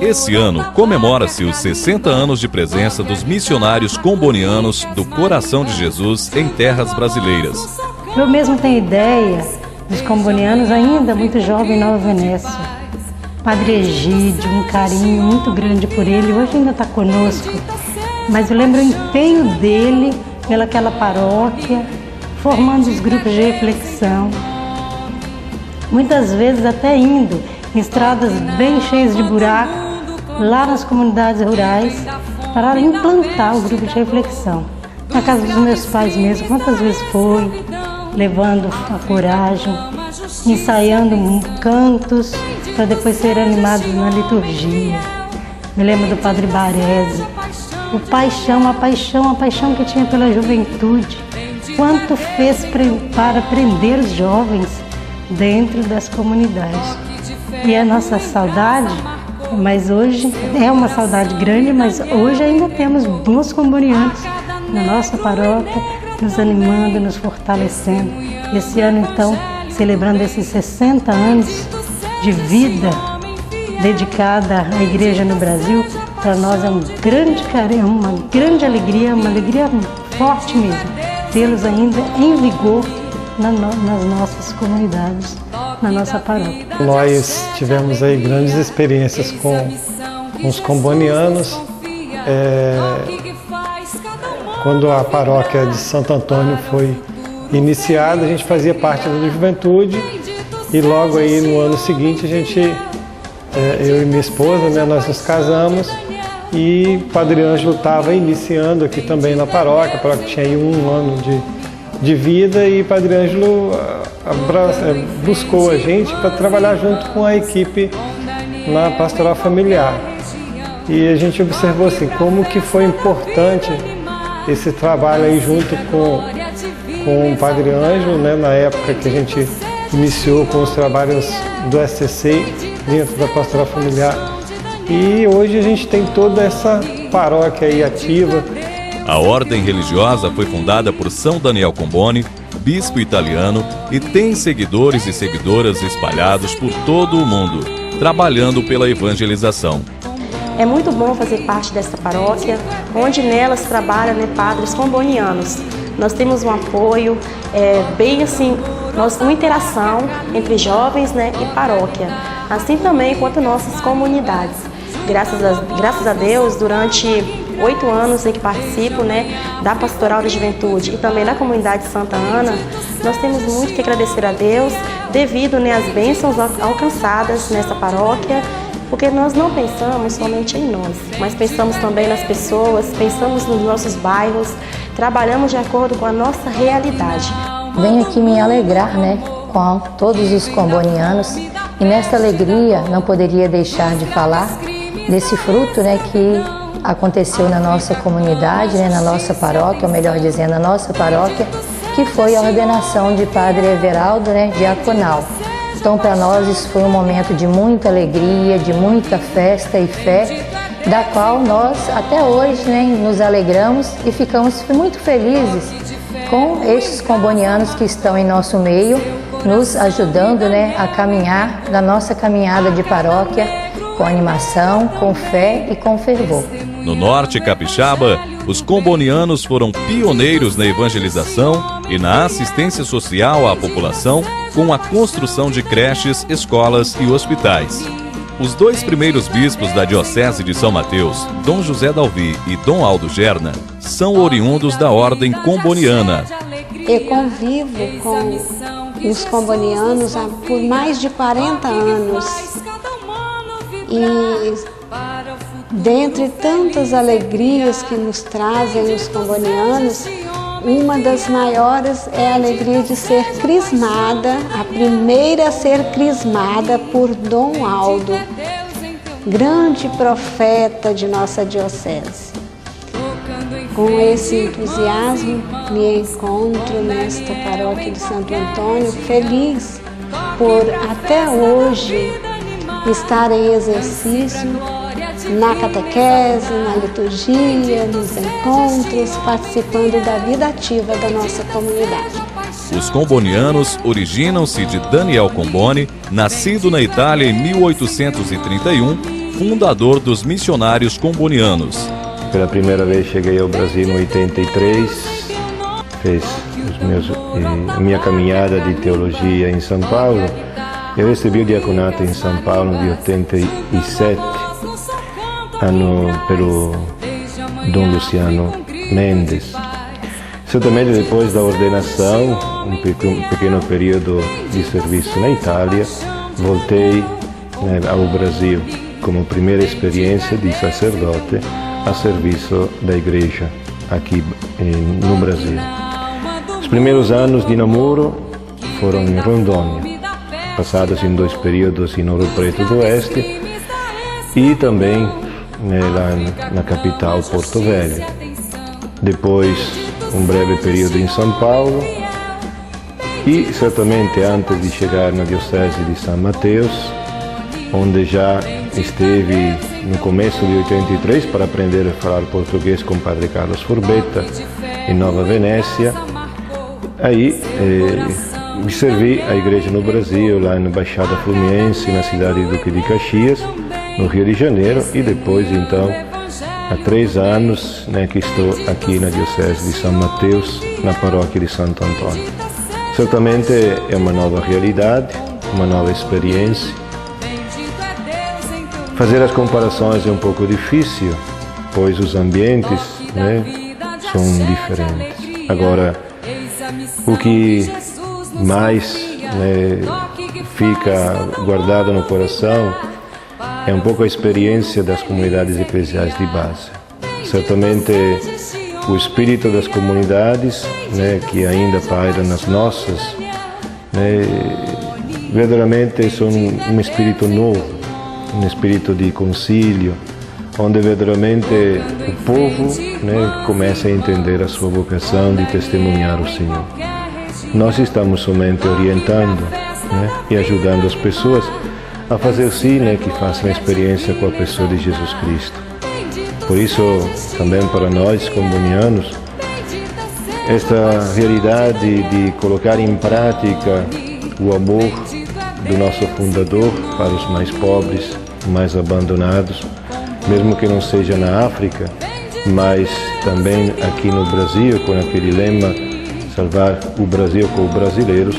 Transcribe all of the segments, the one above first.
Esse ano comemora-se os 60 anos de presença dos missionários combonianos do Coração de Jesus em terras brasileiras. Eu mesmo tenho ideia dos combonianos ainda muito jovem em Nova Venécia. Padre Egídio, um carinho muito grande por ele, hoje ainda está conosco. Mas eu lembro o empenho dele pelaquela paróquia, formando os grupos de reflexão. Muitas vezes até indo em estradas bem cheias de buraco, lá nas comunidades rurais, para implantar o grupo de reflexão. Na casa dos meus pais mesmo, quantas vezes foi, levando a coragem, ensaiando cantos para depois serem animados na liturgia. Me lembro do Padre Baresi, a paixão que tinha pela juventude. Quanto fez para prender os jovens dentro das comunidades. E a nossa saudade, mas hoje é uma saudade grande, mas hoje ainda temos bons combonianos na nossa paróquia, nos animando, nos fortalecendo. Esse ano, então, celebrando esses 60 anos de vida dedicada à Igreja no Brasil, para nós é um grande carinho, uma grande alegria, uma alegria forte mesmo, tê-los ainda em vigor nas nossas comunidades, na nossa paróquia. Nós tivemos aí grandes experiências com os combonianos. Quando a paróquia de Santo Antônio foi iniciada, a gente fazia parte da juventude e logo aí no ano seguinte eu e minha esposa, né, nós nos casamos e o Padre Ângelo estava iniciando aqui também na paróquia. A paróquia tinha aí um ano de vida e o Padre Ângelo buscou a gente para trabalhar junto com a equipe na pastoral familiar. E a gente observou assim, como que foi importante esse trabalho aí junto com o Padre Ângelo, né, na época que a gente iniciou com os trabalhos do SCC dentro da pastoral familiar. E hoje a gente tem toda essa paróquia aí ativa. A ordem religiosa foi fundada por São Daniel Comboni, bispo italiano, e tem seguidores e seguidoras espalhados por todo o mundo, trabalhando pela evangelização. É muito bom fazer parte dessa paróquia, onde nelas trabalham, né, padres combonianos. Nós temos um apoio, bem assim, uma interação entre jovens, né, e paróquia, assim também quanto nossas comunidades. Graças a Deus, durante 8 anos em que participo, né, da Pastoral da Juventude e também da comunidade de Santa Ana, nós temos muito que agradecer a Deus devido, né, às bênçãos alcançadas nessa paróquia, porque nós não pensamos somente em nós, mas pensamos também nas pessoas, pensamos nos nossos bairros, trabalhamos de acordo com a nossa realidade. Venho aqui me alegrar, né, com todos os combonianos, e nesta alegria não poderia deixar de falar desse fruto, né, que aconteceu na nossa comunidade, né, na nossa paróquia, ou melhor dizendo, na nossa paróquia, que foi a ordenação de Padre Everaldo, né, diaconal. Então, para nós, isso foi um momento de muita alegria, de muita festa e fé, da qual nós, até hoje, né, nos alegramos e ficamos muito felizes com estes combonianos que estão em nosso meio, nos ajudando, né, a caminhar na nossa caminhada de paróquia, com animação, com fé e com fervor. No norte capixaba, os combonianos foram pioneiros na evangelização e na assistência social à população, com a construção de creches, escolas e hospitais. Os 2 primeiros bispos da Diocese de São Mateus, Dom José Dalvi e Dom Aldo Gerna, são oriundos da ordem comboniana. Eu convivo com os combonianos por mais de 40 anos. E dentre tantas alegrias que nos trazem os combonianos, uma das maiores é a alegria de ser crismada, a primeira a ser crismada por Dom Aldo, grande profeta de nossa diocese. Com esse entusiasmo, me encontro nesta paróquia de Santo Antônio, feliz por até hoje estar em exercício, na catequese, na liturgia, nos encontros, participando da vida ativa da nossa comunidade. Os combonianos originam-se de Daniel Comboni, nascido na Itália em 1831, fundador dos missionários combonianos. Pela primeira vez cheguei ao Brasil em 83, fiz a minha caminhada de teologia em São Paulo. Eu recebi o diaconato em São Paulo em 87, pelo Dom Luciano Mendes. Certamente depois da ordenação, um pequeno período de serviço na Itália, voltei ao Brasil como primeira experiência de sacerdote a serviço da igreja aqui no Brasil. Os primeiros anos de namoro foram em Rondônia, passados em 2 períodos em Ouro Preto do Oeste e também lá na capital, Porto Velho. Depois, um breve período em São Paulo e certamente antes de chegar na Diocese de São Mateus, onde já esteve no começo de 83 para aprender a falar português com o Padre Carlos Furbetta, em Nova Venécia. Aí me servi à igreja no Brasil, lá na Baixada Fluminense, na cidade de Duque de Caxias, no Rio de Janeiro, e depois, então, há 3 anos que estou aqui na Diocese de São Mateus, na paróquia de Santo Antônio. Certamente é uma nova realidade, uma nova experiência. Fazer as comparações é um pouco difícil, pois os ambientes são diferentes. Agora, o que mais fica guardado no coração é um pouco a experiência das comunidades eclesiais de base. Certamente o espírito das comunidades, que ainda paira nas nossas, verdadeiramente são um espírito novo, um espírito de concílio, onde verdadeiramente o povo começa a entender a sua vocação de testemunhar o Senhor. Nós estamos somente orientando e ajudando as pessoas a fazer que façam a experiência com a pessoa de Jesus Cristo. Por isso, também para nós, combonianos, esta realidade de colocar em prática o amor do nosso fundador para os mais pobres, mais abandonados, mesmo que não seja na África, mas também aqui no Brasil, com aquele lema salvar o Brasil com os brasileiros,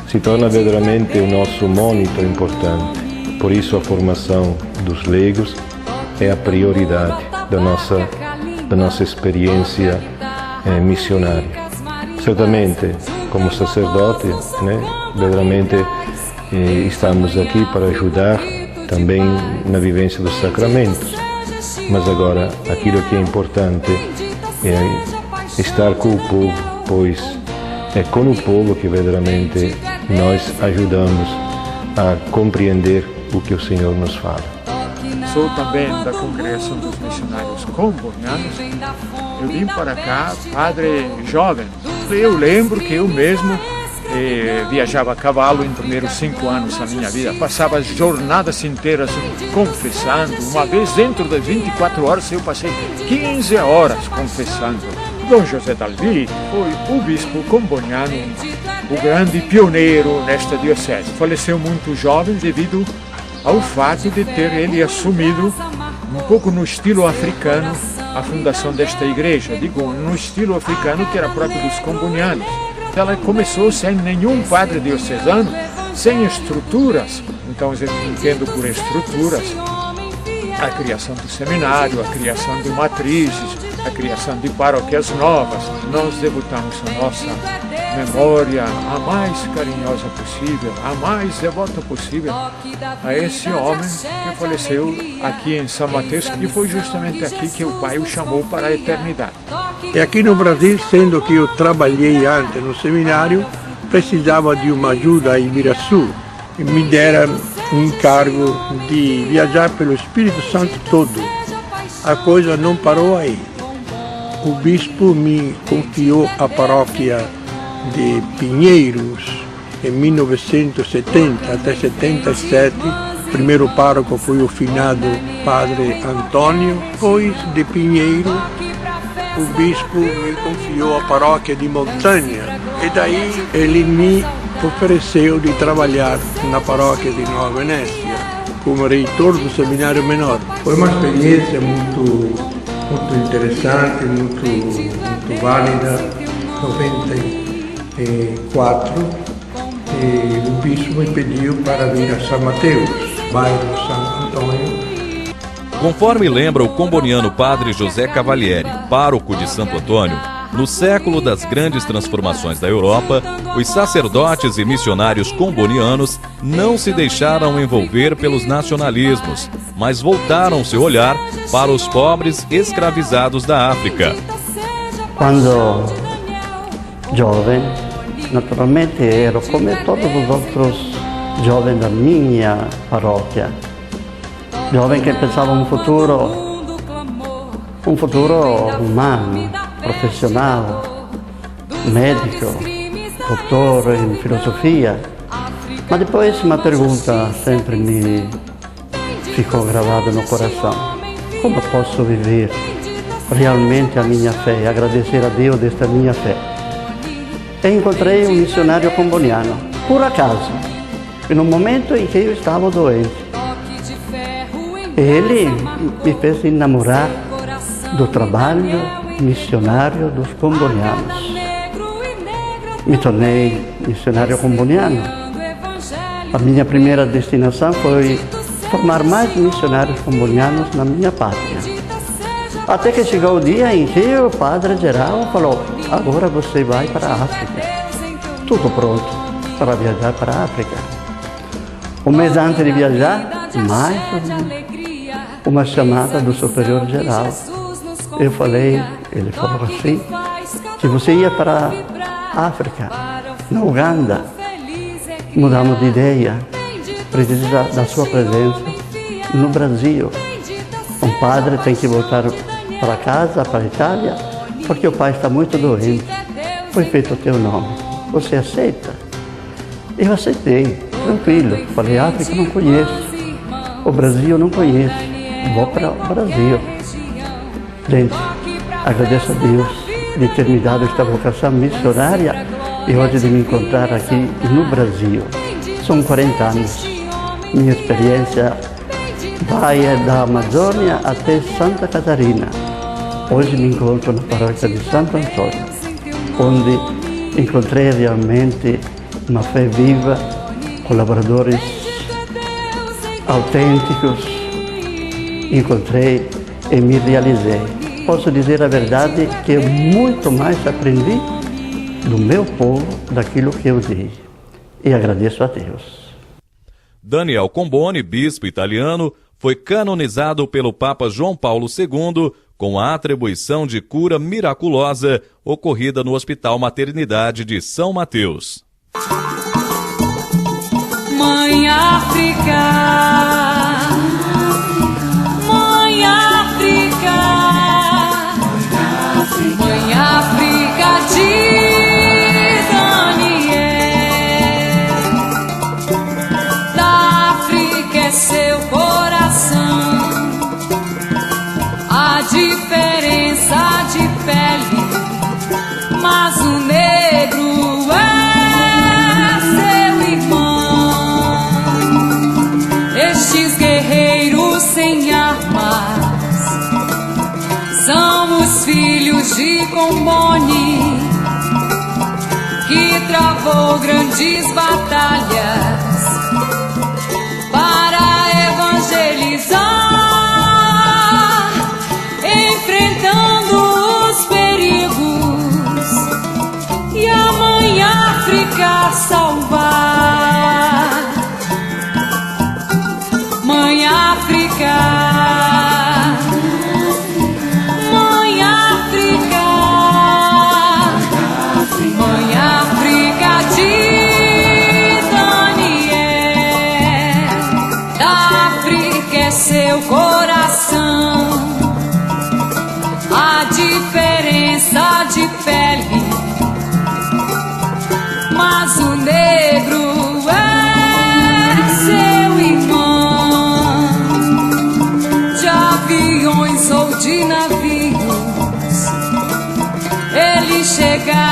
se torna verdadeiramente o nosso monitor importante. Por isso a formação dos leigos é a prioridade da nossa experiência missionária. Certamente, como sacerdote, verdadeiramente estamos aqui para ajudar também na vivência dos sacramentos. Mas agora, aquilo que é importante é estar com o povo, pois é com o povo que verdadeiramente nós ajudamos a compreender o que o Senhor nos fala. Sou também da congregação dos missionários combonianos. Eu vim para cá, padre jovem. Eu lembro que eu mesmo viajava a cavalo em primeiros 5 anos da minha vida. Passava as jornadas inteiras confessando. Uma vez dentro das 24 horas eu passei 15 horas confessando. Dom José Dalvi foi o bispo comboniano, o grande pioneiro nesta diocese. Faleceu muito jovem devido ao fato de ter ele assumido, um pouco no estilo africano, a fundação desta igreja. Digo, no estilo africano que era próprio dos combonianos. Ela começou sem nenhum padre diocesano, sem estruturas. Então, eu entendo por estruturas a criação do seminário, a criação de matrizes, a criação de paróquias novas. Nós devotamos a nossa memória a mais carinhosa possível, a mais devota possível a esse homem que faleceu aqui em São Mateus, e foi justamente aqui que o Pai o chamou para a eternidade. E aqui no Brasil, sendo que eu trabalhei antes no seminário, precisava de uma ajuda em Ibiraçu e me deram um encargo de viajar pelo Espírito Santo todo. A coisa não parou aí. O bispo me confiou a paróquia de Pinheiros em 1970 até 77. O primeiro pároco foi o finado Padre Antônio. Depois de Pinheiro, o bispo me confiou a paróquia de Montanha. E daí ele me ofereceu de trabalhar na paróquia de Nova Venécia como reitor do Seminário Menor. Foi uma experiência muito interessante, muito válida. Em 94, o bispo me pediu para vir a São Mateus, bairro Santo Antônio. Conforme lembra o comboniano padre José Cavalieri, pároco de Santo Antônio, no século das grandes transformações da Europa, os sacerdotes e missionários combonianos não se deixaram envolver pelos nacionalismos, mas voltaram seu olhar para os pobres escravizados da África. Quando jovem, naturalmente ero come todos os outros jovens da minha paróquia. Jovem que pensava um futuro humano, profissional, médico, doutor em filosofia. Mas depois uma pergunta sempre me ficou gravada no coração. Como posso viver realmente a minha fé e agradecer a Deus desta minha fé? E encontrei um missionário comboniano, por acaso, no momento em que eu estava doente. Ele me fez enamorar do trabalho missionário dos combonianos. Me tornei missionário comboniano. A minha primeira destinação foi formar mais missionários combonianos na minha pátria. Até que chegou o dia em que o padre geral falou: agora você vai para a África. Tudo pronto para viajar para a África. Um mês antes de viajar, mais uma chamada do superior geral. Eu falei, ele falou assim, que você ia para a África, na Uganda. Mudamos de ideia, precisa da sua presença no Brasil. Um padre tem que voltar para casa, para a Itália, porque o pai está muito doente. Foi feito o teu nome. Você aceita? Eu aceitei, tranquilo. Falei, África não conheço, o Brasil não conheço. Vou para o Brasil. Gente, agradeço a Deus de ter me dado esta vocação missionária e hoje de me encontrar aqui no Brasil. São 40 anos. Minha experiência vai da Amazônia até Santa Catarina. Hoje me encontro na paróquia de Santo Antônio, onde encontrei realmente uma fé viva, colaboradores autênticos. Encontrei e me realizei. Posso dizer a verdade que eu muito mais aprendi do meu povo daquilo que eu dei. E agradeço a Deus. Daniel Comboni, bispo italiano, foi canonizado pelo Papa João Paulo II com a atribuição de cura miraculosa ocorrida no Hospital Maternidade de São Mateus. Mãe África, Mãe África de Daniel, da África é seu coração, a diferença de pele, mas o negro é seu irmão. Estes guerreiros sem armas são os filhos de Comboni, que travou grandes batalhas para evangelizar, enfrentando os perigos e a Mãe África salvar. Mãe África, seu coração, a diferença de pele, mas o negro é seu irmão. De aviões ou de navios, ele chega